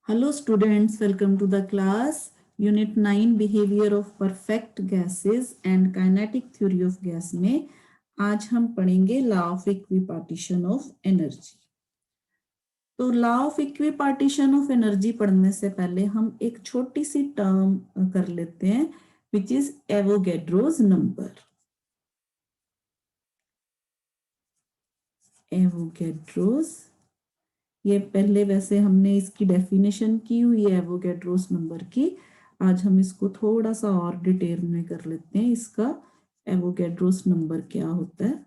Hello students, welcome to the class. Unit 9 Behavior of Perfect Gases and Kinetic Theory of Gas में आज हम पढ़ेंगे law of equipartition of energy. तो law of equipartition of energy पढ़ने से पहले हम एक छोटी सी टर्म कर लेते हैं which is Avogadro's number. Avogadro's, ये पहले वैसे हमने इसकी डेफिनेशन की हुई है एवोगैड्रोस नंबर की। आज हम इसको थोड़ा सा और डिटेल में कर लेते हैं, इसका एवोगैड्रोस नंबर क्या होता है।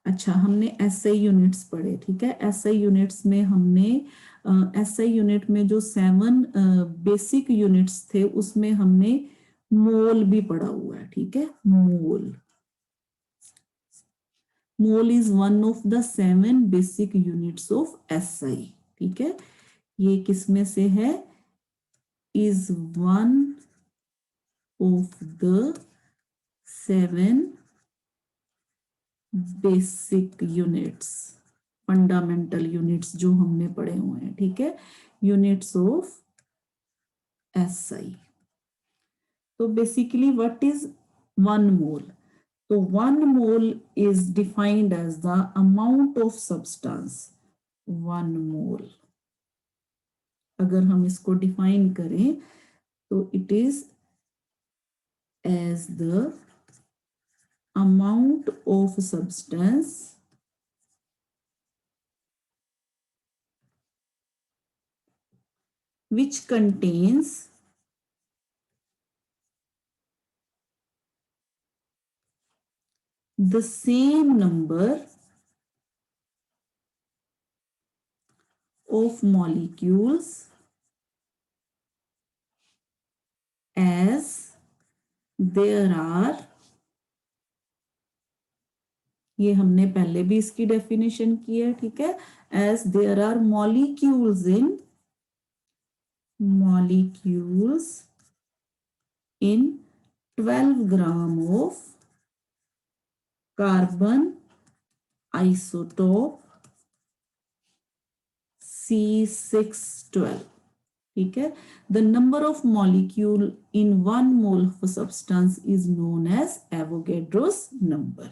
अच्छा, हमने एसआई यूनिट्स पढ़े, ठीक है। एसआई यूनिट्स में हमने एसआई यूनिट में जो 7 बेसिक यूनिट्स थे उसमें हमने मोल भी पढ़ा हुआ है, ठीक है। Mole is one of the 7 basic units of SI, ठीक है। ये किसमें से है? Is one of the 7 basic units, fundamental units जो हमने पढ़े हुए हैं, ठीक है, यूनिट्स ऑफ एसआई। तो basically what is one mole? तो one mole is defined as the amount of substance. One mole अगर हम इसको डिफाइन करें तो it is as the amount of substance which contains the same number of molecules as there are, ये हमने पहले भी इसकी डेफिनेशन की है, ठीक है, as there are molecules in 12 gram of carbon isotope C612, ठीक है। The number of molecule in one mole of substance is known as Avogadro's number.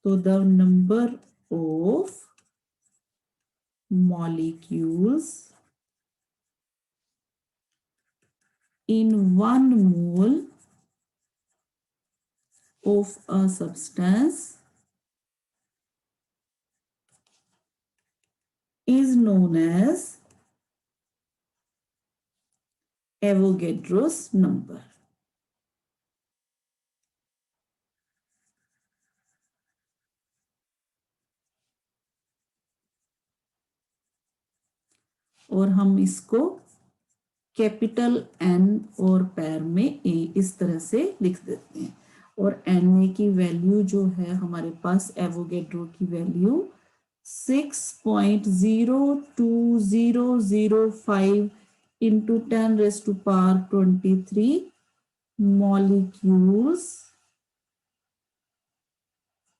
तो the number of molecules in 1 mole of a substance is known as Avogadro's number. और हम इसको capital N और पैर में ए इस तरह से लिख देते हैं। और एन ए की वैल्यू जो है हमारे पास, एवोगैड्रो की value 6.02005 into 10 raised to power 23 molecules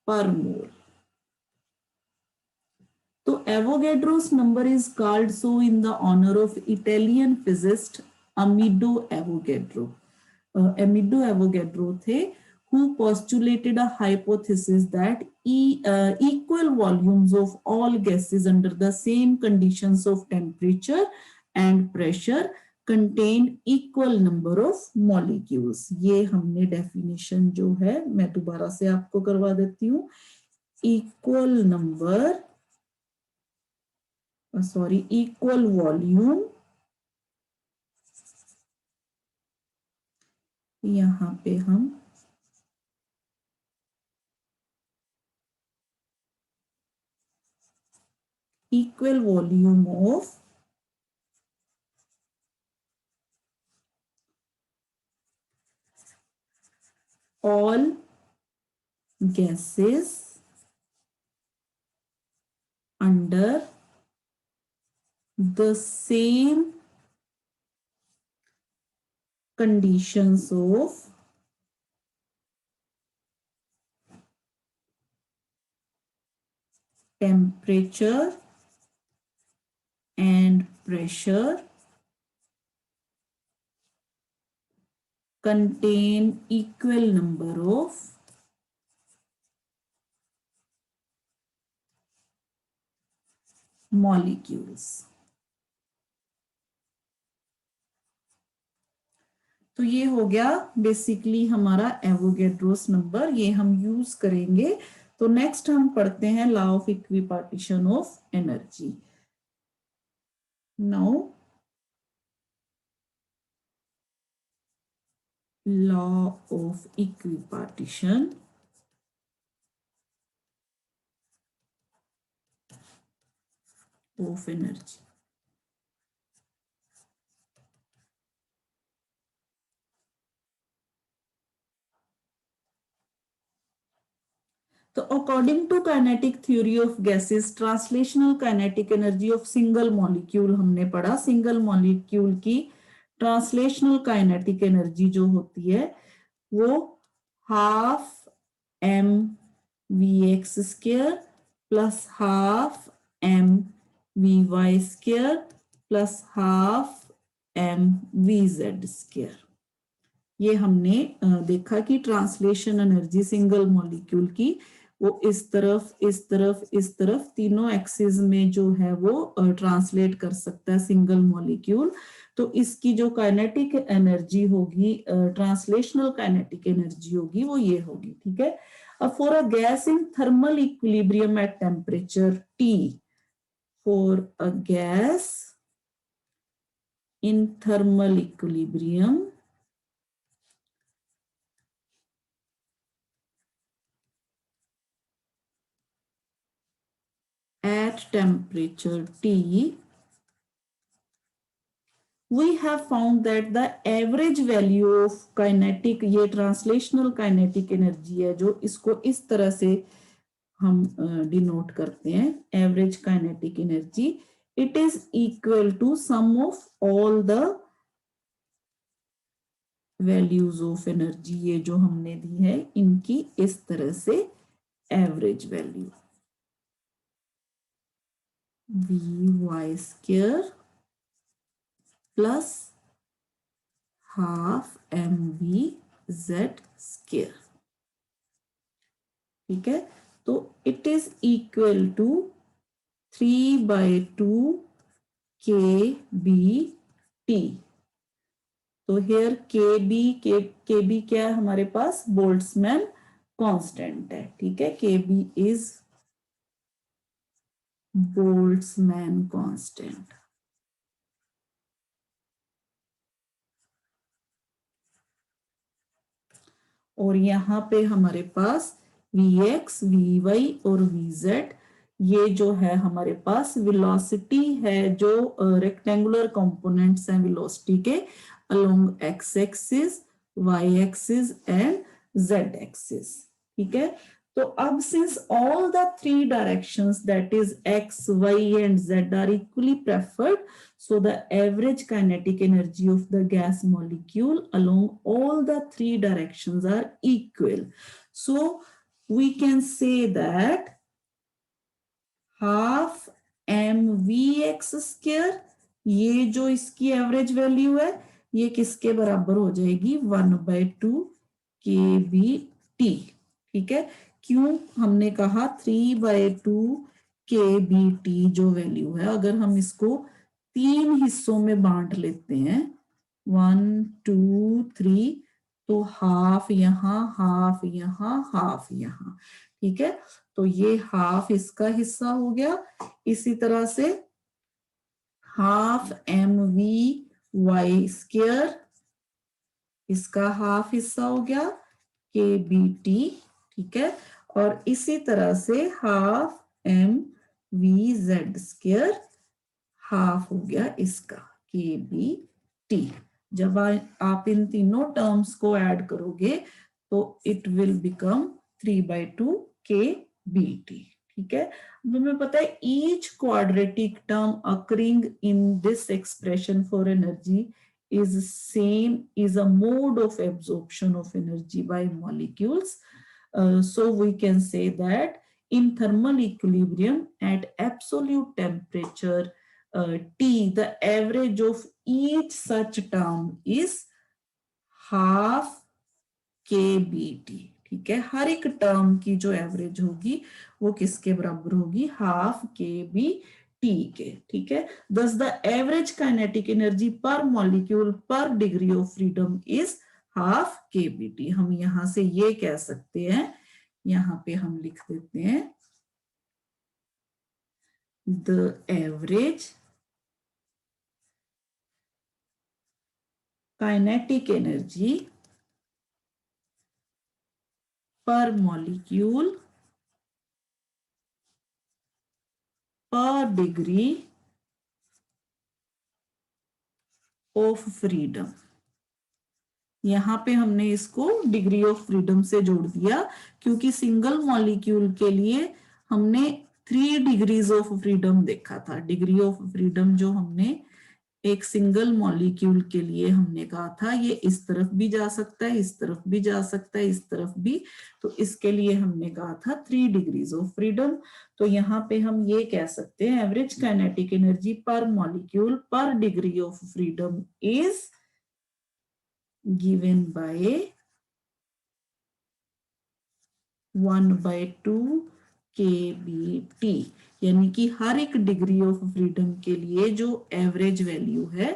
per mole. तो Avogadro's number is called so in the honour of Italian physicist Amedeo Avogadro. Amedeo Avogadro थे who postulated a hypothesis that equal volumes of all gases under the same conditions of temperature and pressure contained equal number of molecules। ये हमने definition जो है मैं दोबारा से आपको करवा देती हूँ। इक्वल नंबर equal volume, यहां पे हम equal volume of all gases under the same conditions of temperature and pressure contain equal number of molecules. तो ये हो गया बेसिकली हमारा एवोगैड्रोस नंबर, ये हम यूज करेंगे। तो नेक्स्ट हम पढ़ते हैं law of equipartition of energy. Now law of equipartition of energy. तो according to kinetic theory of gases, translational kinetic energy of single molecule हमने पढ़ा। सिंगल मॉलिक्यूल की ट्रांसलेशनल काइनेटिक एनर्जी जो होती है वो half m v x square plus half m v y square plus half m v z square. ये हमने देखा कि ट्रांसलेशन एनर्जी सिंगल मॉलिक्यूल की वो इस तरफ इस तरफ इस तरफ तीनों एक्सिस में जो है वो ट्रांसलेट कर सकता है सिंगल मॉलिक्यूल। तो इसकी जो काइनेटिक एनर्जी होगी, ट्रांसलेशनल काइनेटिक एनर्जी होगी, वो ये होगी। ठीक है। अब for a gas in thermal equilibrium at temperature T, for a gas in thermal equilibrium at temperature T, we have found that the average value of kinetic, ये translational kinetic energy है जो इसको इस तरह से हम डिनोट करते हैं, average kinetic energy, it is equal to sum of all the values of energy। ये जो हमने दी है इनकी इस तरह से average value Vy square plus half mvz square. ठीक है। तो it is equal to 3/2 kBT। तो हेयर kb क्या है हमारे पास, बोल्ट्जमैन कांस्टेंट है। ठीक है। kb is Boltzmann constant. और यहाँ पे हमारे पास Vx, Vy और Vz ये जो है हमारे पास वेलोसिटी है, जो रेक्टेंगुलर कंपोनेंट्स हैं वेलोसिटी के along x axis, y axis and z axis. ठीक है। तो अब since all the three directions that is x, y and z are equally preferred, so the average kinetic energy of the gas molecule along all the three directions are equal. So we can say that half mvx square, ये जो इसकी average value है ये किसके बराबर हो जाएगी, 1/2 kBT। ठीक है। क्यों हमने कहा 3/2 kBT जो वैल्यू है, अगर हम इसको 3 हिस्सों में बांट लेते हैं 1 2 3, तो हाफ यहाँ, हाफ यहाँ, हाफ यहाँ। ठीक है। तो ये हाफ इसका हिस्सा हो गया। इसी तरह से हाफ mvy स्क्वायर इसका हाफ हिस्सा हो गया kBT। ठीक है। और इसी तरह से हाफ mvz स्क्वायर हाफ हो गया इसका kBT। जब आप इन तीनों टर्म्स को ऐड करोगे तो इट विल बिकम 3/2 kBT। ठीक है। अब हमें पता है each quadratic term occurring in this expression for energy is same, is a mode of absorption of energy by molecules. So we can say that in thermal equilibrium at absolute temperature T, the average of each such term is half KBT. ठीक है, हर एक term की जो average होगी वो किसके बराबर होगी, हाफ KBT के. ठीक है, thus the average kinetic energy per molecule per degree of freedom is half KBT. हम यहां से ये कह सकते हैं, यहां पे हम लिख देते हैं the average kinetic energy per molecule per degree of freedom. यहां पे हमने इसको डिग्री ऑफ फ्रीडम से जोड़ दिया, क्योंकि सिंगल मॉलिक्यूल के लिए हमने 3 डिग्रीज ऑफ फ्रीडम देखा था. डिग्री ऑफ फ्रीडम जो हमने एक सिंगल मॉलिक्यूल के लिए हमने कहा था, ये इस तरफ भी जा सकता है, इस तरफ भी जा सकता है, इस तरफ भी. तो इसके लिए हमने कहा था 3 डिग्रीज ऑफ फ्रीडम. तो यहाँ पे हम ये कह सकते हैं एवरेज काइनेटिक एनर्जी पर मॉलिक्यूल पर degree of freedom is given by 1/2 KBT. यानी कि हर एक डिग्री ऑफ फ्रीडम के लिए जो एवरेज वैल्यू है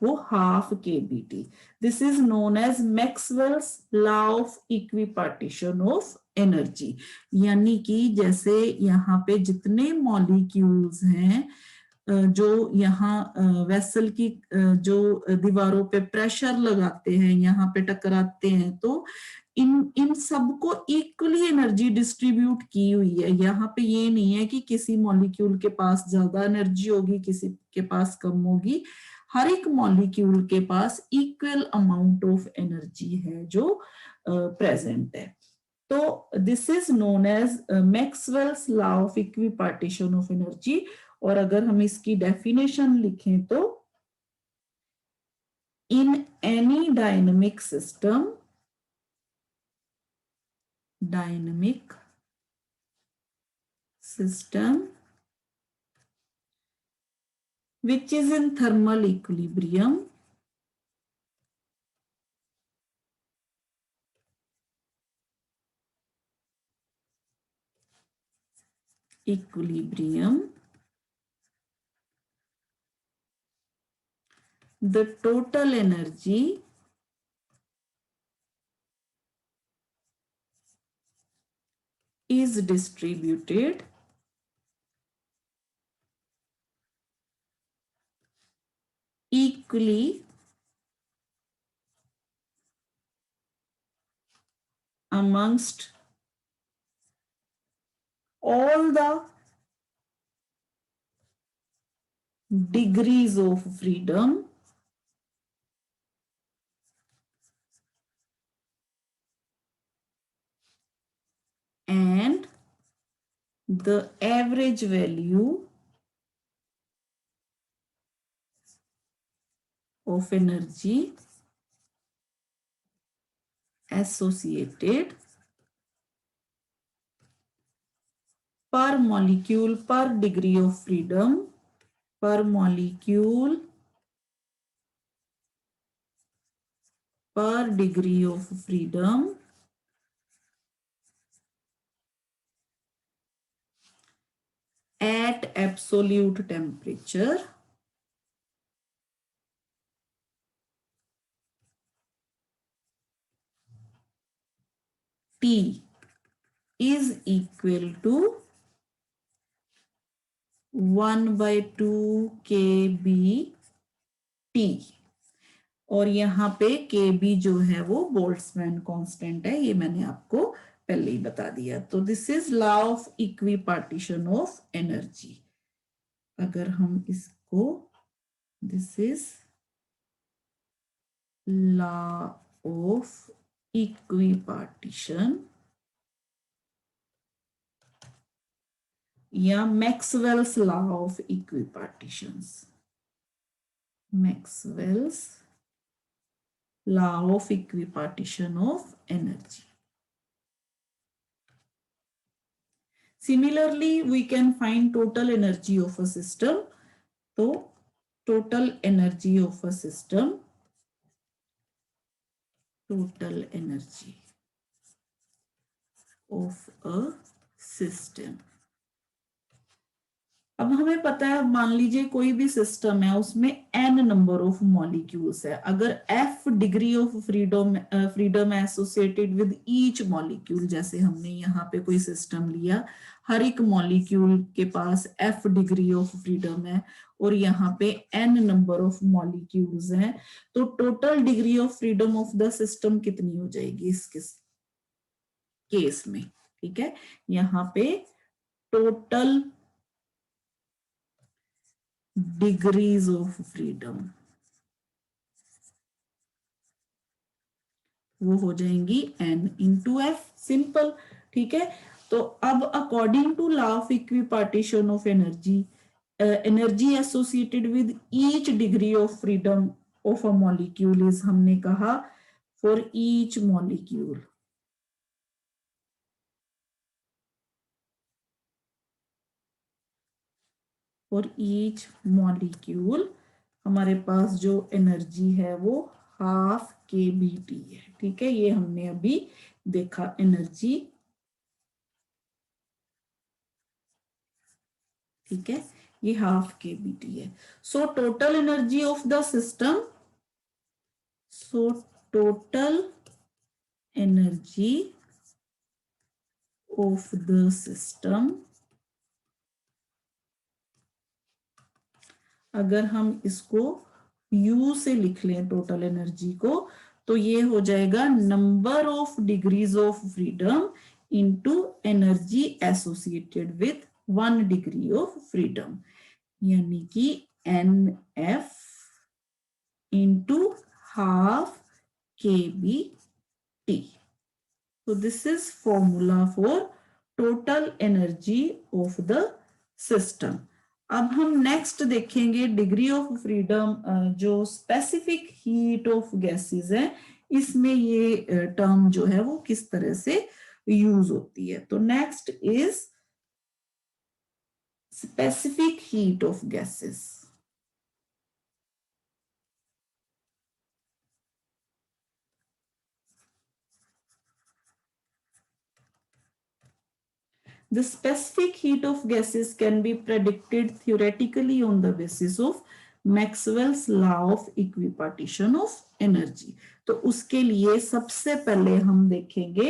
वो half KBT. This is known as Maxwell's law of equipartition of energy. यानी कि जैसे यहाँ पे जितने मॉलिक्यूल्स हैं जो यहाँ वेसल की जो दीवारों पे प्रेशर लगाते हैं, यहाँ पे टकराते हैं, तो इन सबको इक्वली एनर्जी डिस्ट्रीब्यूट की हुई है. यहाँ पे ये नहीं है कि किसी मॉलिक्यूल के पास ज्यादा एनर्जी होगी, किसी के पास कम होगी. हर एक मॉलिक्यूल के पास इक्वल अमाउंट ऑफ एनर्जी है जो प्रेजेंट है. तो this is known as Maxwell's law of equipartition of energy. और अगर हम इसकी डेफिनेशन लिखें तो in any dynamic system, which is in thermal equilibrium, the total energy is distributed equally amongst all the degrees of freedom and the average value of energy associated per molecule per degree of freedom, per molecule per degree of freedom at absolute temperature T is equal to 1/2 KBT. और यहाँ पे KB जो है वो Boltzmann constant है, ये मैंने आपको पहले ही बता दिया. तो this is law of equipartition of energy. अगर हम इसको, this is law of equipartition या Maxwell's law of equipartitions, Maxwell's law of equipartition of energy. Similarly, we can find total energy of a system. तो total energy of a system, total energy of a system. अब हमें पता है, मान लीजिए कोई भी सिस्टम है, उसमें n नंबर ऑफ मॉलिक्यूल्स है. अगर f degree of freedom associated with each molecule, जैसे हमने यहाँ पे कोई सिस्टम लिया, हर एक मॉलिक्यूल के पास f डिग्री ऑफ फ्रीडम है और यहाँ पे n नंबर ऑफ मॉलिक्यूल्स हैं, तो total degree of freedom of the system कितनी हो जाएगी इस केस में. ठीक है, यहाँ पे टोटल डिग्रीज ऑफ फ्रीडम वो हो जाएंगी n इंटू एफ. सिंपल. ठीक है, तो अब according to law of equipartition of energy, energy associated with each degree of freedom of a molecule is, हमने कहा for each molecule, for each molecule हमारे पास जो एनर्जी है वो हाफ के बी टी है. ठीक है, ये हमने अभी देखा एनर्जी. ठीक है, ये हाफ के बी टी है. So total energy of the system, so total energy of the system, अगर हम इसको U से लिख लें टोटल एनर्जी को, तो ये हो जाएगा number of degrees of freedom into energy associated with 1 degree of freedom, यानी कि NF into half kBT. So this is formula for total energy of the system. अब हम नेक्स्ट देखेंगे डिग्री ऑफ फ्रीडम, जो स्पेसिफिक हीट ऑफ गैसेस है, इसमें ये term जो है वो किस तरह से यूज होती है. तो next is specific heat of gases. The specific heat of gases can be predicted theoretically on the basis of Maxwell's law of equipartition of energy. तो उसके लिए सबसे पहले हम देखेंगे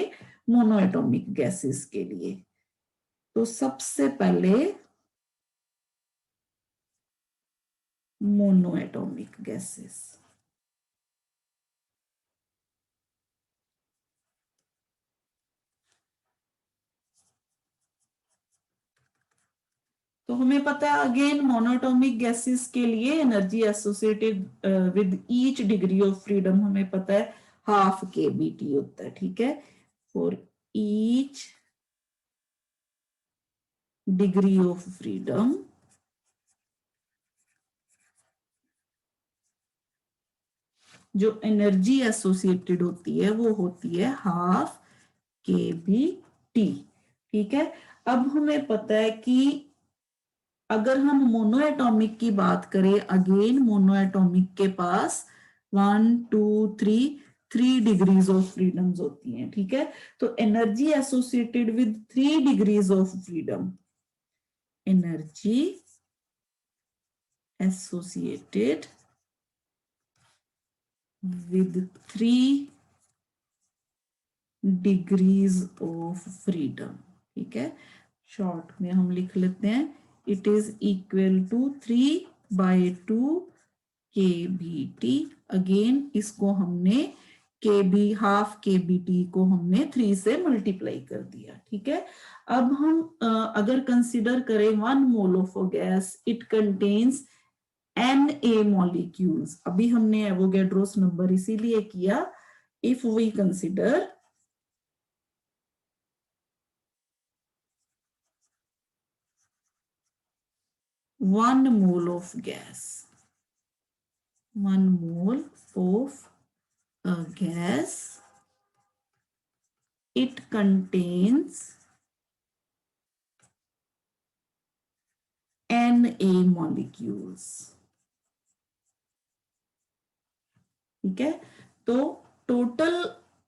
मोनोएटॉमिक गैसेस के लिए. तो सबसे पहले मोनोएटॉमिक गैसेस. तो हमें पता है अगेन मोनोटॉमिक गैसेस के लिए energy associated with each degree of freedom हमें पता है हाफ के बी टी होता है. ठीक है, for each degree of freedom जो एनर्जी एसोसिएटेड होती है वो होती है हाफ के बी टी. ठीक है, अब हमें पता है कि अगर हम मोनोएटॉमिक की बात करें, अगेन मोनोएटॉमिक के पास 1 2 3 डिग्रीज ऑफ फ्रीडम्स होती हैं. ठीक है, तो energy associated with 3 degrees of freedom, energy associated with 3 degrees of freedom. ठीक है, शॉर्ट में हम लिख लेते हैं, it is equal to 3/2 kBT. Again इसको हमने kB हाफ kBT को हमने 3 से मल्टीप्लाई कर दिया. ठीक है, अब हम अगर कंसिडर करें 1 mole of gas, it contains Na molecules. अभी हमने एवोगैड्रोस नंबर इसीलिए किया, if we consider 1 mole of gas, 1 mole of a gas, it contains Na Na molecules. ठीक है, तो total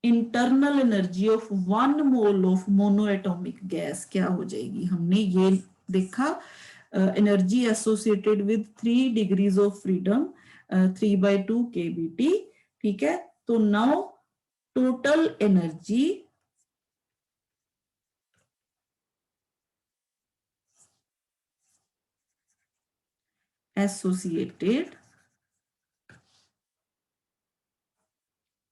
internal energy of 1 mole of monoatomic gas क्या हो जाएगी? हमने ये देखा energy associated with 3 degrees of freedom 3/2 kBT. ठीक है, तो नाउ टोटल एनर्जी एसोसिएटेड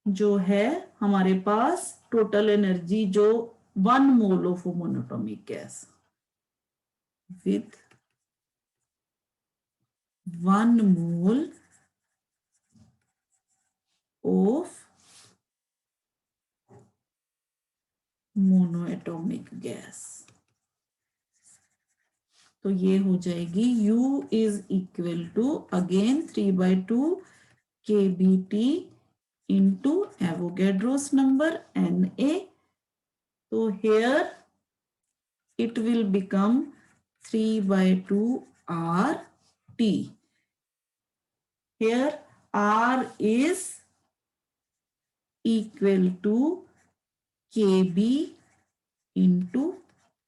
जो है हमारे पास टोटल एनर्जी जो 1 mole of monatomic gas with 1 mole of monoatomic gas, तो ये हो जाएगी U is equal to again 3/2 kBT into Avogadro's number Na. So here it will become 3/2 RT. Here R is equal to Kb into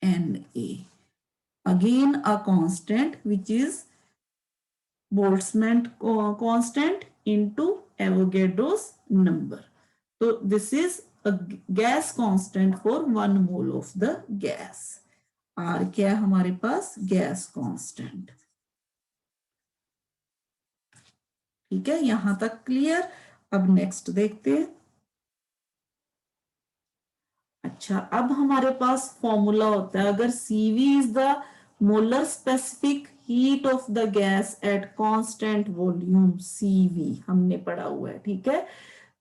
Na. Again a constant which is Boltzmann constant into Avogadro's number. So this is a gas constant for 1 mole of the gas. R क्या हमारे पास? Gas constant. ठीक है, यहां तक clear. अब next देखते हैं. अच्छा, अब हमारे पास फॉर्मूला होता है, अगर CV is the molar specific heat of the gas at constant volume, CV हमने पढ़ा हुआ है. ठीक है,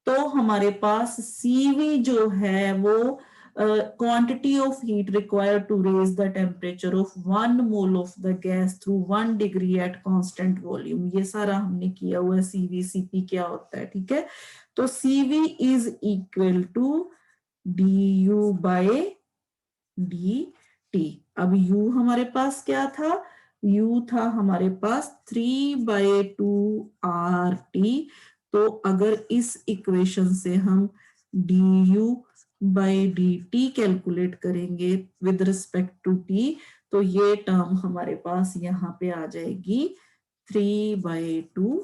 तो हमारे पास CV जो है वो quantity of heat required to raise the temperature of 1 mole of the gas through 1 degree at constant volume. ये सारा हमने किया हुआ है. CV CP क्या होता है? ठीक है, तो CV is equal to du by dt. अब u हमारे पास क्या था? u था हमारे पास 3/2 RT. तो अगर इस इक्वेशन से हम du by dt कैलकुलेट करेंगे विद रिस्पेक्ट टू t, तो ये टर्म हमारे पास यहाँ पे आ जाएगी 3/2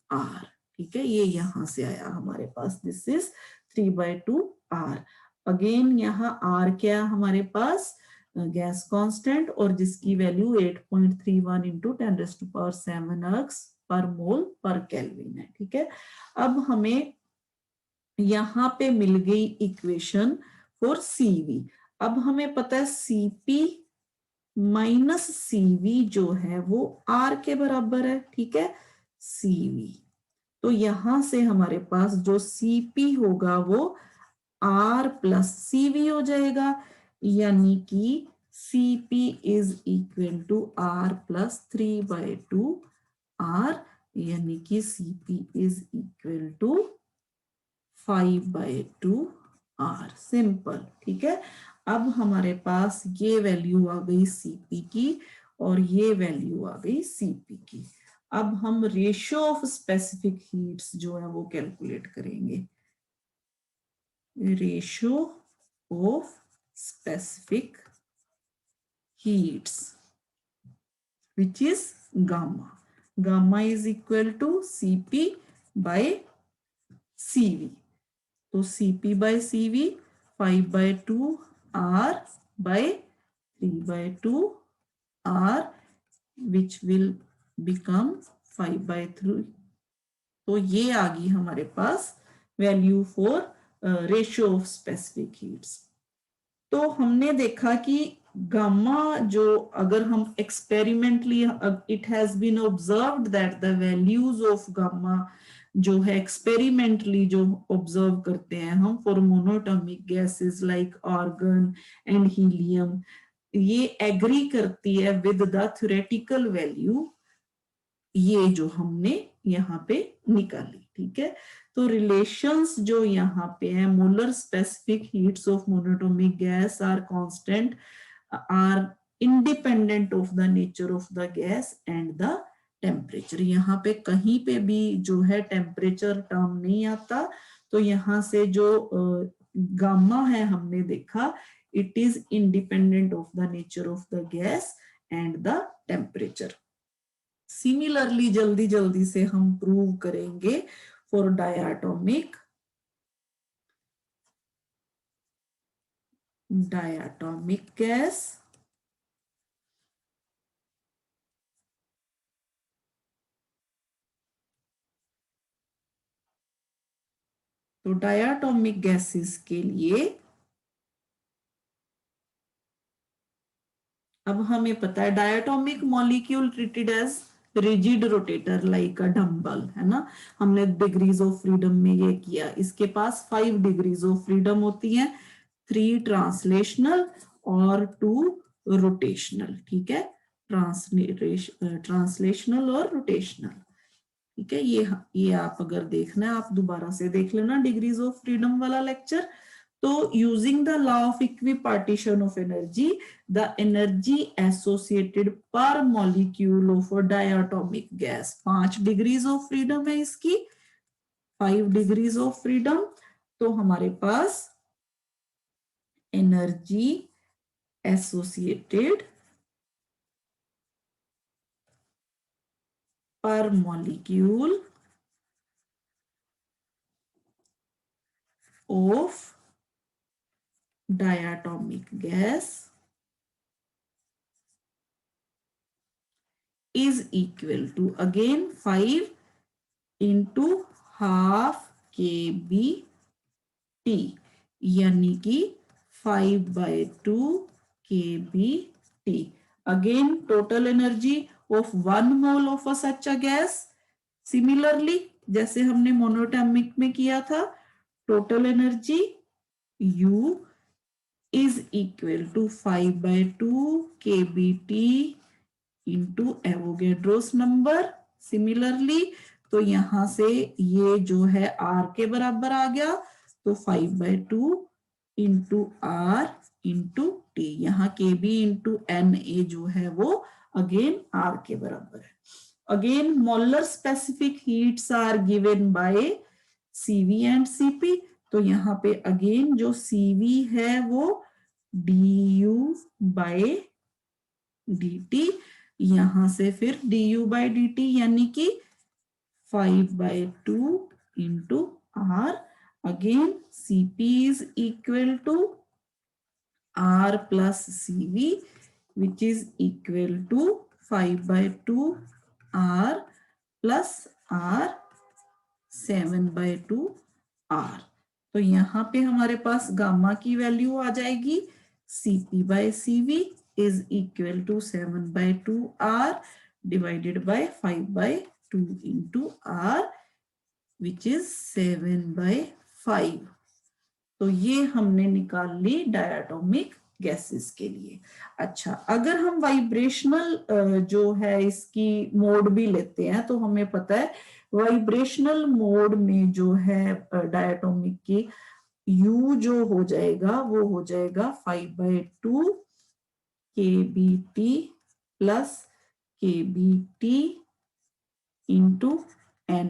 R. ठीक है, ये यहां से आया हमारे पास. This is 3/2 R. अगेन यहाँ R क्या हमारे पास? गैस कांस्टेंट, और जिसकी वैल्यू 8.31 इंटू 10⁻7 अर्ग्स पर मोल पर केल्विन है. ठीक है, अब हमें यहाँ पे मिल गई इक्वेशन फॉर CV. अब हमें पता है CP माइनस CV जो है वो R के बराबर है. ठीक है, CV, तो यहां से हमारे पास जो CP होगा वो R प्लस CV हो जाएगा, यानी कि CP is equal to R plus 3/2 R, यानी कि CP is equal to 5/2 R. Simple. ठीक है, अब हमारे पास ये वैल्यू आ गई CP की और ये वैल्यू आ गई CP की. अब हम रेशियो ऑफ स्पेसिफिक हीट्स जो है वो कैलकुलेट करेंगे. Ratio of specific heats which is gamma. Gamma is equal to CP by CV. तो CP by CV 5/2 R by 3/2 R which will become 5/3. तो ये आ गई हमारे पास value for ratio of specific heats. तो हमने देखा कि गामा जो अगर हम experimentally, it has been observed that the values of gamma जो है एक्सपेरिमेंटली जो ऑब्जर्व करते हैं हम for monatomic gases like argon and helium, ये एग्री करती है विद द थ्योरेटिकल वैल्यू ये जो हमने यहाँ पे निकाली. ठीक है, तो रिलेशंस जो यहाँ पे है, molar specific heats of monatomic gas are constant, are independent of the nature of the gas and the temperature. यहाँ पे कहीं पे भी जो है टेम्परेचर टर्म नहीं आता, तो यहाँ से जो गामा है हमने देखा, it is independent of the nature of the gas and the temperature. Similarly जल्दी जल्दी से हम प्रूव करेंगे फॉर डायटोमिक गैस। तो डायटोमिक गैसेस के लिए अब हमें पता है diatomic molecule treated as rigid rotator like a dumbbell, है ना। हमने डिग्रीज ऑफ फ्रीडम में ये किया। इसके पास 5 डिग्रीज ऑफ फ्रीडम होती हैं, 3 ट्रांसलेशनल और 2 रोटेशनल। ठीक है, ट्रांसलेशनल और रोटेशनल। ठीक है, ये आप अगर देखना है, आप दोबारा से देख लेना डिग्रीज ऑफ फ्रीडम वाला लेक्चर। तो using the law of equipartition of energy, the energy associated per molecule of diatomic gas, 5 degrees of freedom है इसकी, 5 डिग्रीज ऑफ फ्रीडम। तो हमारे पास energy associated per molecule of diatomic gas is equal to again 5 into half kBT, यानी कि 5/2 kBT। Again total energy of 1 mole of a such a gas, similarly जैसे हमने monoatomic में किया था, total energy U is equal to 5/2 kBT into Avogadro's number। Similarly तो यहां से ये जो है R के बराबर आ गया, तो 5/2 into R into T, यहाँ KB into NA जो है वो अगेन R के बराबर है। Again molar specific heats are given by CV and CP। तो यहाँ पे अगेन जो CV है वो du/dt, यहां से फिर du/dt यानी कि 5/2 into R। Again CP is equal to R plus CV, which is equal to 5/2 R plus R 7/2 R। तो यहाँ पे हमारे पास गामा की वैल्यू आ जाएगी, CP/CV is equal to 7/2 R divided by 5/2 into R, which is 7/5। तो ये हमने निकाल ली डायटोमिक गैसेस के लिए। अच्छा, अगर हम वाइब्रेशनल जो है इसकी मोड भी लेते हैं, तो हमें पता है वाइब्रेशनल मोड में जो है डायटोमिक की U जो हो जाएगा वो हो जाएगा 5/2 kBT plus kBT into Na,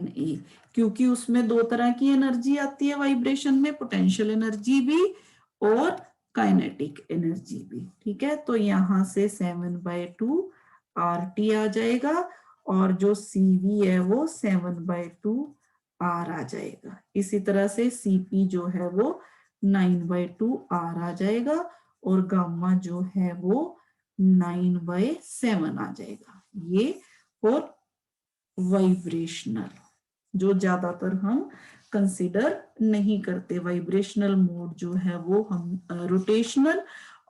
क्योंकि उसमें 2 तरह की एनर्जी आती है वाइब्रेशन में, पोटेंशियल एनर्जी भी और काइनेटिक एनर्जी भी। ठीक है, तो यहां से 7/2 RT आ जाएगा और जो CV है वो 7/2 R आ जाएगा। इसी तरह से CP जो है वो 9/2 R आ जाएगा और गामा जो है वो 9/7 आ जाएगा। ये और वाइब्रेशनल जो ज्यादातर हम कंसिडर नहीं करते, वाइब्रेशनल मोड जो है वो हम रोटेशनल,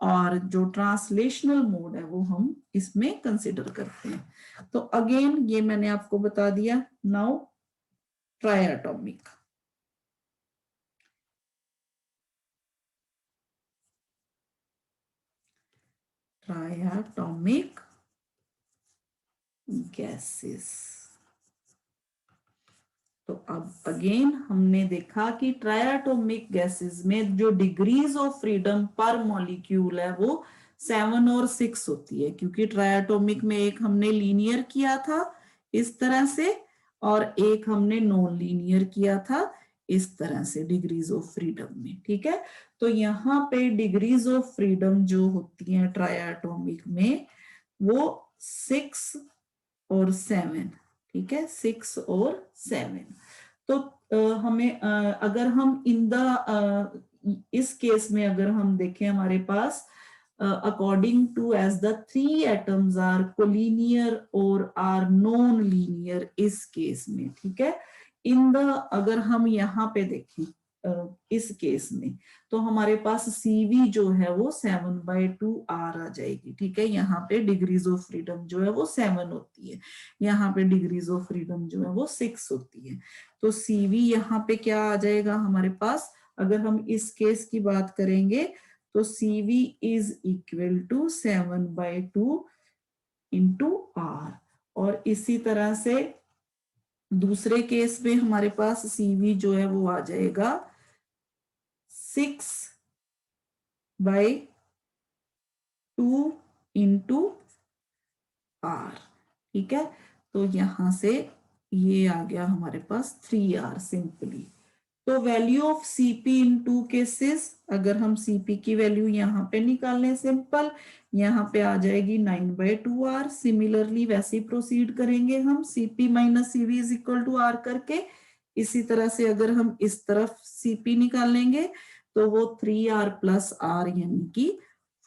और जो ट्रांसलेशनल मोड है वो हम इसमें कंसिडर करते हैं। तो अगेन ये मैंने आपको बता दिया। Now triatomic, triatomic gases. तो अब अगेन हमने देखा कि ट्रायटोमिक गैसेस में जो डिग्रीज ऑफ फ्रीडम पर मॉलिक्यूल है वो 7 और 6 होती है, क्योंकि ट्रायटोमिक में एक हमने लीनियर किया था इस तरह से और एक हमने नॉन लीनियर किया था इस तरह से डिग्रीज ऑफ फ्रीडम में। ठीक है, तो यहाँ पे डिग्रीज ऑफ फ्रीडम जो होती है ट्रायटोमिक में वो 6 और 7। ठीक है, 6 और 7। तो हमें अगर हम इन द इस केस में अगर हम देखें हमारे पास according to as the 3 atoms are collinear और आर नॉन लीनियर इस केस में। ठीक है, इन द अगर हम यहाँ पे देखें इस केस में तो हमारे पास CV जो है वो 7/2 R आ जाएगी। ठीक है, यहाँ पे डिग्रीज ऑफ फ्रीडम जो है वो 7 होती है, यहाँ पे डिग्रीज ऑफ फ्रीडम जो है वो 6 होती है। तो CV यहाँ पे क्या आ जाएगा हमारे पास, अगर हम इस केस की बात करेंगे तो CV is equal to 7/2 into R। और इसी तरह से दूसरे केस में हमारे पास CV जो है वो आ जाएगा 6/2 इंटू R। ठीक है, तो यहां से ये आ गया हमारे पास 3R सिंपली। तो value of CP in 2 cases, अगर हम CP की वैल्यू यहाँ पे निकालें सिंपल, यहाँ पे आ जाएगी 9/2R। सिमिलरली वैसे ही प्रोसीड करेंगे हम CP minus CV is equal to R करके। इसी तरह से अगर हम इस तरफ CP निकालेंगे तो वो 3R प्लस R यानी कि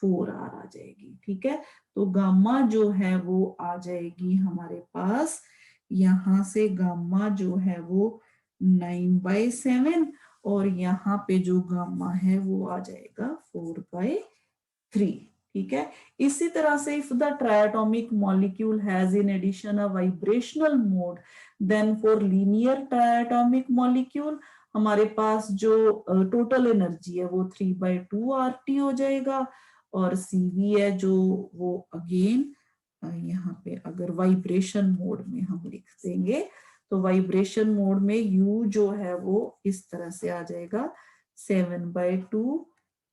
4R आ जाएगी। ठीक है, तो गामा जो है वो आ जाएगी हमारे पास, यहां से गामा जो है वो 9/7 और यहाँ पे जो गामा है वो आ जाएगा 4/3। ठीक है, इसी तरह से if the triatomic molecule has in addition a vibrational mode then for linear triatomic molecule हमारे पास जो टोटल एनर्जी है वो 3/2 RT हो जाएगा। और CV है जो वो अगेन यहाँ पे अगर वाइब्रेशन मोड में हम लिख देंगे तो वाइब्रेशन मोड में U जो है वो इस तरह से आ जाएगा 7/2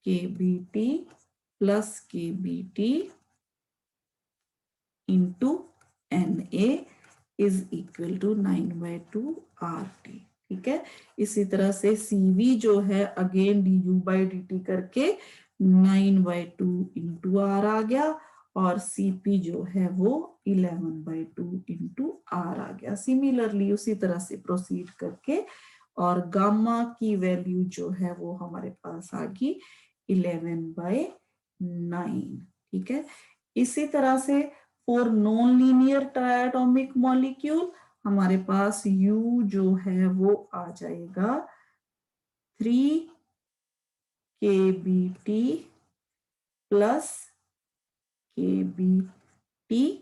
kBT plus kBT into Na is equal to 9/2 RT। ठीक है, इसी तरह से CV जो है अगेन du/dt करके 9/2 इंटू R आ गया और CP जो है वो 11/2 इंटू R आ गया। सिमिलरली उसी तरह से प्रोसीड करके और गामा की वैल्यू जो है वो हमारे पास आ गई 11/9। ठीक है, इसी तरह से for non linear triatomic molecule हमारे पास U जो है वो आ जाएगा 3 kBT plus kBT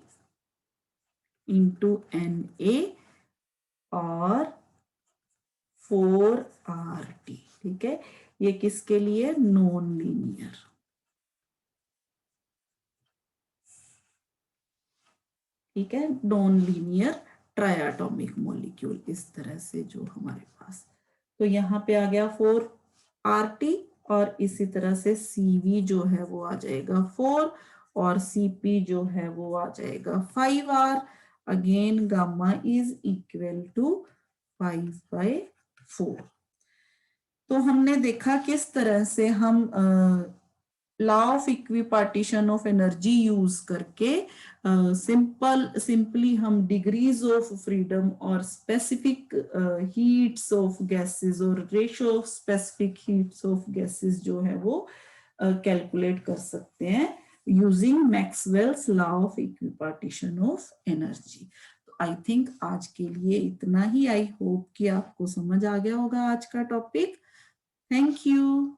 into Na और 4RT। ठीक है, ये किसके लिए, नॉन लीनियर। ठीक है, नॉन लीनियर ट्रायटोमिक मॉलिक्यूल इस तरह से जो हमारे पास, तो यहाँ पे आ गया 4RT और इसी तरह से CV जो है वो आ जाएगा 4 और CP जो है वो आ जाएगा 5R। Again gamma is equal to 5/4। तो हमने देखा किस तरह से हम law of equipartition of energy use करके सिंपली हम डिग्रीज ऑफ फ्रीडम और स्पेसिफिक हीट्स ऑफ गैसेस और ratio of specific heats of gases जो है वो कैलकुलेट कर सकते हैं using Maxwell's law of equipartition of energy. I think आज के लिए इतना ही। आई होप कि आपको समझ आ गया होगा आज का टॉपिक। Thank you.